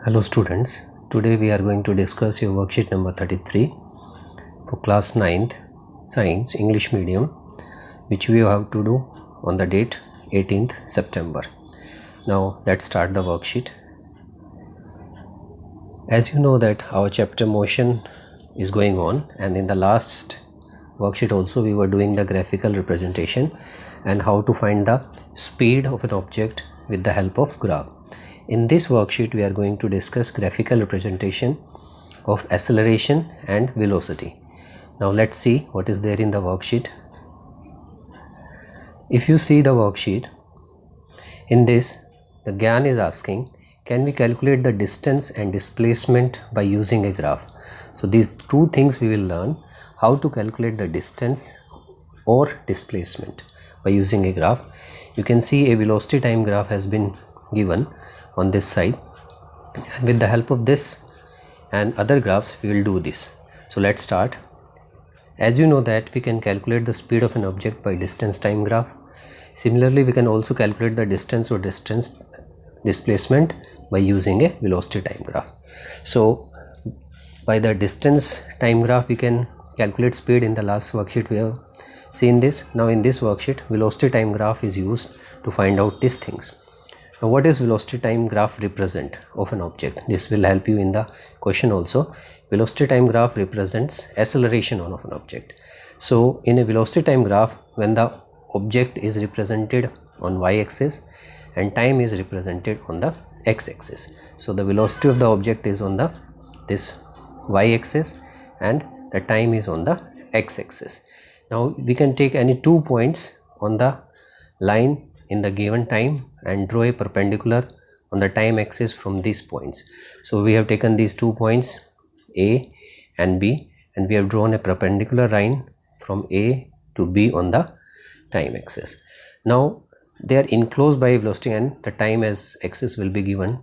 Hello students, today we are going to discuss your worksheet number 33 for class 9th science English medium, which we have to do on the date 18th September. Now let's start the worksheet. As you know that our chapter motion is going on, and in the last worksheet also we were doing the graphical representation and how to find the speed of an object with the help of graph. In this worksheet we are going to discuss graphical representation of acceleration and velocity. Now let's see what is there in the worksheet. If you see the worksheet, in this the Gyan is asking, can we calculate the distance and displacement by using a graph? So these two things we will learn: how to calculate the distance or displacement by using a graph. You can see a velocity time graph has been given on this side, and with the help of this and other graphs we will do this. So let's start. As you know that we can calculate the speed of an object by distance time graph. Similarly, we can also calculate the distance or displacement by using a velocity time graph. So by the distance time graph we can calculate speed. In the last worksheet we have seen this. Now in this worksheet velocity time graph is used to find out these things. Now what is velocity time graph represent of an object? This will help you in the question also. Velocity time graph represents acceleration of an object. So in a velocity time graph, when the object is represented on y-axis and time is represented on the x-axis. So the velocity of the object is on the this y-axis and the time is on the x-axis. Now we can take any 2 points on the line in the given time and draw a perpendicular on the time axis from these points. So we have taken these 2 points A and B, and we have drawn a perpendicular line from A to B on the time axis. Now they are enclosed by a velocity, and the time as axis will be given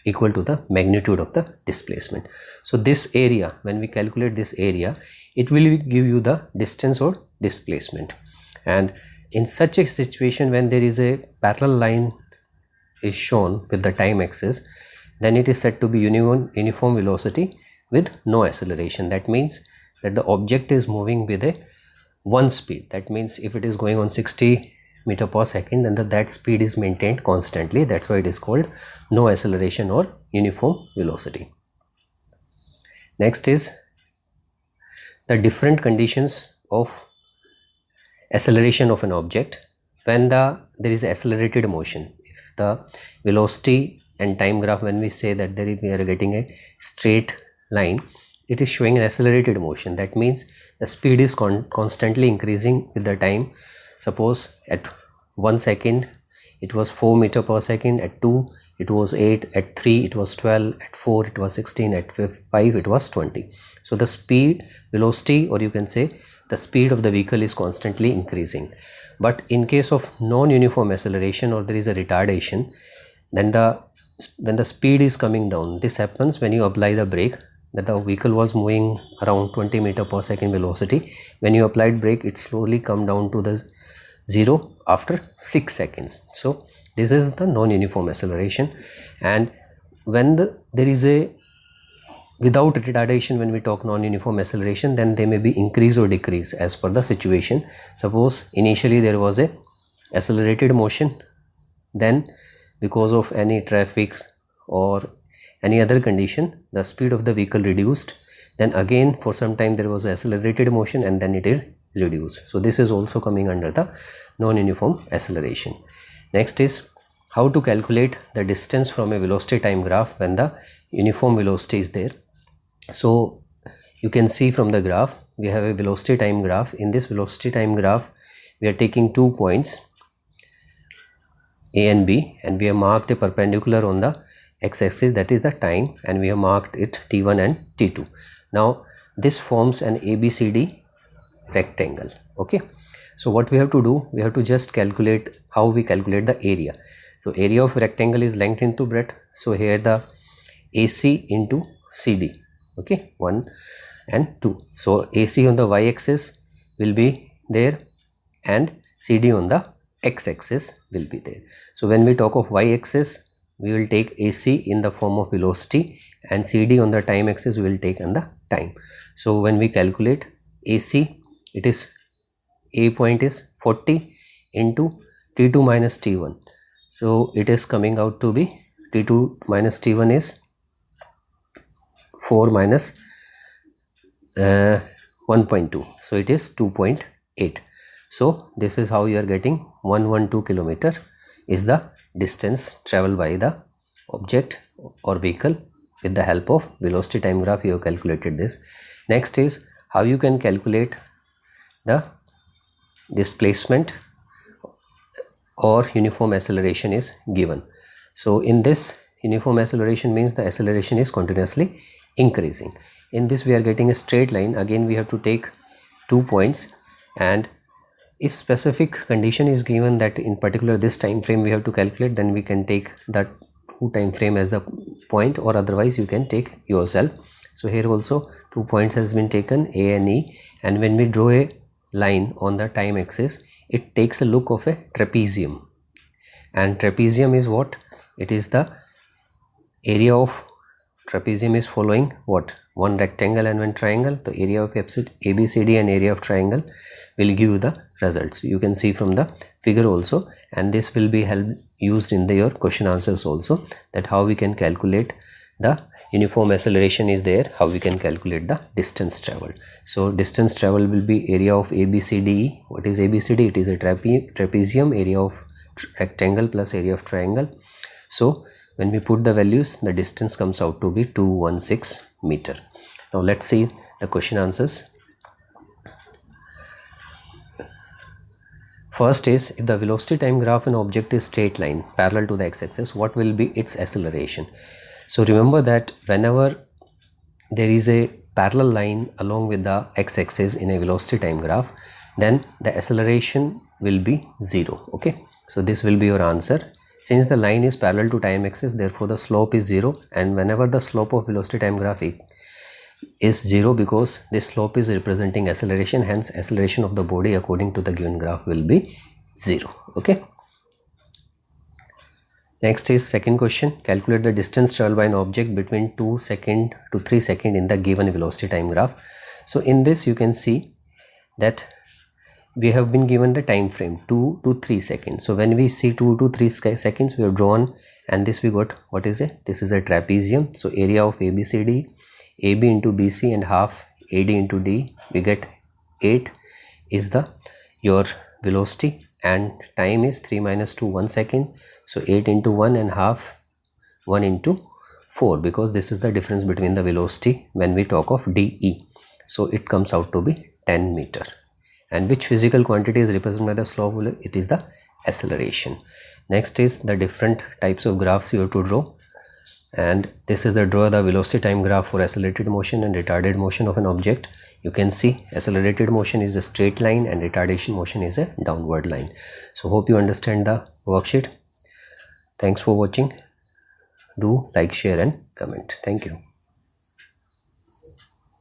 equal to the magnitude of the displacement. So this area, when we calculate this area, it will give you the distance or displacement. And in such a situation, when there is a parallel line is shown with the time axis, then it is said to be uniform velocity with no acceleration. That means that the object is moving with a one speed. That means if it is going on 60 meter per second, then that speed is maintained constantly. That's why it is called no acceleration or uniform velocity. Next is the different conditions of acceleration of an object when there is accelerated motion. If the velocity and time graph, when we say that we are getting a straight line, it is showing an accelerated motion. That means the speed is constantly increasing with the time. Suppose at 1 second it was 4 meter per second, at 2 it was 8, at 3 it was 12, at 4 it was 16, at 5 it was 20. So the speed, velocity, or you can say the speed of the vehicle is constantly increasing. But in case of non-uniform acceleration, or there is a retardation, then the speed is coming down. This happens when you apply the brake, that the vehicle was moving around 20 meter per second velocity. When you applied brake, it slowly come down to the 0 after 6 seconds. So this is the non-uniform acceleration. And when there is a without retardation, when we talk non-uniform acceleration, then they may be increase or decrease as per the situation. Suppose initially there was a accelerated motion, then because of any traffic or any other condition, the speed of the vehicle reduced, then again for some time there was accelerated motion, and then it is reduced. So this is also coming under the non-uniform acceleration. Next is how to calculate the distance from a velocity time graph when the uniform velocity is there. So you can see from the graph, we have a velocity time graph. In this velocity time graph, we are taking 2 points A and B, and we have marked a perpendicular on the x-axis, that is the time, and we have marked it T1 and T2. Now this forms an ABCD rectangle. Okay, so what we have to do, we have to just calculate how we calculate the area. So area of rectangle is length into breadth. So here the AC into CD. Okay, 1 and 2. So AC on the y-axis will be there and CD on the x-axis will be there. So when we talk of y-axis, we will take AC in the form of velocity and CD on the time axis we will take on the time. So when we calculate AC, it is A point is 40 into T2 minus T1. So it is coming out to be T2 minus T1 is 4 minus 1.2. So it is 2.8. So this is how you are getting 112 kilometer is the distance traveled by the object or vehicle with the help of velocity time graph. You have calculated this. Next is how you can calculate the displacement or uniform acceleration is given. So in this, uniform acceleration means the acceleration is continuously increasing. In this we are getting a straight line. Again we have to take 2 points, and if specific condition is given that in particular this time frame we have to calculate, then we can take that 2 time frame as the point, or otherwise you can take yourself. So here also 2 points has been taken, A and E, and when we draw a line on the time axis, it takes a look of a trapezium. And trapezium is what? It is the area of trapezium is following what? One rectangle and one triangle. The area of ABCD and area of triangle will give you the results. You can see from the figure also, and this will be used in your question answers also, that how we can calculate the uniform acceleration is there, how we can calculate the distance traveled. So distance traveled will be area of ABCD. What is ABCD? It is a trapezium, area of rectangle plus area of triangle. So when we put the values, the distance comes out to be 216 meter. Now let's see the question answers. First is, if the velocity time graph in object is straight line parallel to the x-axis, what will be its acceleration? So remember that whenever there is a parallel line along with the x-axis in a velocity time graph, then the acceleration will be 0. Okay, so this will be your answer. Since the line is parallel to time axis, therefore the slope is 0, and whenever the slope of velocity time graph is 0, because this slope is representing acceleration, hence acceleration of the body according to the given graph will be 0. Okay. Next is second question. Calculate the distance traveled by an object between 2 seconds to 3 seconds in the given velocity time graph. So in this you can see that we have been given the time frame 2 to 3 seconds. So when we see 2 to 3 seconds, we have drawn, and this we got, what is it? This is a trapezium. So area of ABCD, AB into BC and half AD into D, we get 8 is the your velocity, and time is 3 minus 2, 1 second. So 8 into 1 and half 1 into 4, because this is the difference between the velocity when we talk of DE. So it comes out to be 10 meter. And which physical quantity is represented by the slope? It is the acceleration. Next is the different types of graphs you have to draw, and this is the draw the velocity time graph for accelerated motion and retarded motion of an object. You can see accelerated motion is a straight line and retardation motion is a downward line. So hope you understand the worksheet. Thanks for watching. Do like, share and comment. Thank you.